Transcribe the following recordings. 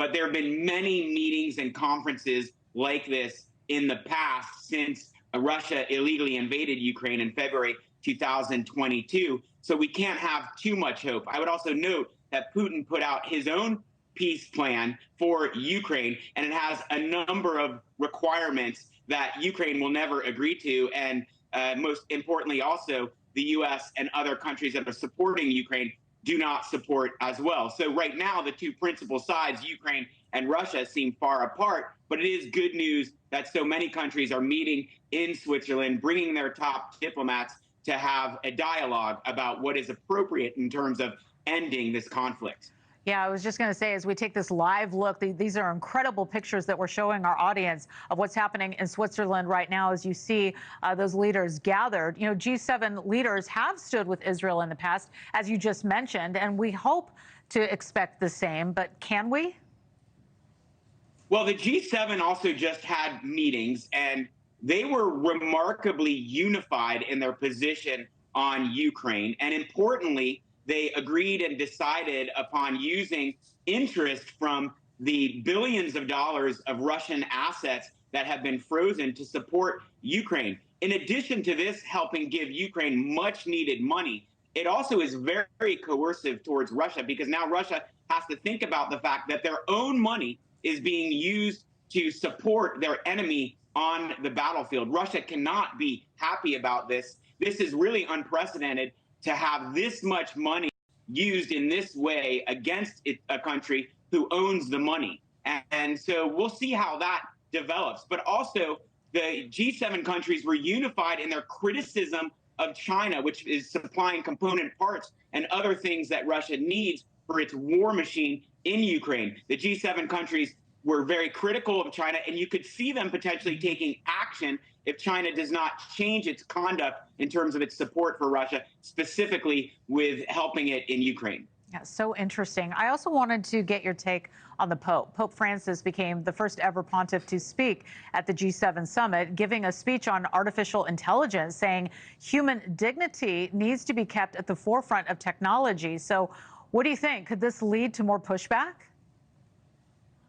But there have been many meetings and conferences like this in the past since Russia illegally invaded Ukraine in February 2022. So we can't have too much hope. I would also note that Putin put out his own peace plan for Ukraine, and it has a number of requirements that Ukraine will never agree to. And most importantly, also, the U.S. and other countries that are supporting Ukraine do not support as well. So right now, the two principal sides, Ukraine and Russia, seem far apart. But it is good news that so many countries are meeting in Switzerland, bringing their top diplomats to have a dialogue about what is appropriate in terms of ending this conflict. Yeah, I was just going to say, as we take this live look, these are incredible pictures that we're showing our audience of what's happening in Switzerland right now as you see those leaders gathered. You know, G7 leaders have stood with Israel in the past, as you just mentioned, and we hope to expect the same. But can we? Well, the G7 also just had meetings, and they were remarkably unified in their position on Ukraine. And importantly, they agreed and decided upon using interest from the billions of dollars of Russian assets that have been frozen to support Ukraine. In addition to this helping give Ukraine much needed money, it also is very coercive towards Russia, because now Russia has to think about the fact that their own money is being used to support their enemy on the battlefield. Russia cannot be happy about this. This is really unprecedented to have this much money used in this way against a country who owns the money. And so we'll see how that develops. But also, the G7 countries were unified in their criticism of China, which is supplying component parts and other things that Russia needs for its war machine in Ukraine. The G7 countries were very critical of China, and you could see them potentially taking action if China does not change its conduct in terms of its support for Russia, specifically with helping it in Ukraine. Yeah, so interesting. I also wanted to get your take on the Pope. Pope Francis became the first ever pontiff to speak at the G7 summit, giving a speech on artificial intelligence, saying human dignity needs to be kept at the forefront of technology. So what do you think? Could this lead to more pushback?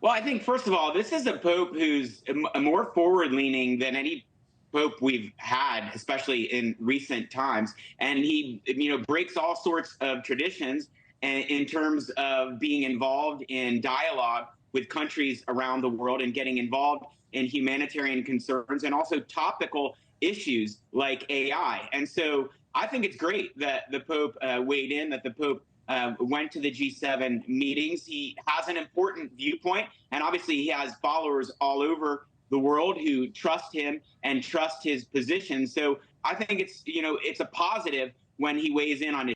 Well, I think, first of all, this is a pope who's more forward-leaning than any pope we've had, especially in recent times. And he, breaks all sorts of traditions in terms of being involved in dialogue with countries around the world and getting involved in humanitarian concerns and also topical issues like AI. And so I think it's great that the Pope weighed in, that the Pope went to the G7 meetings. He has an important viewpoint, and obviously he has followers all over the world who trust him and trust his position. So I think it's a positive when he weighs in on it.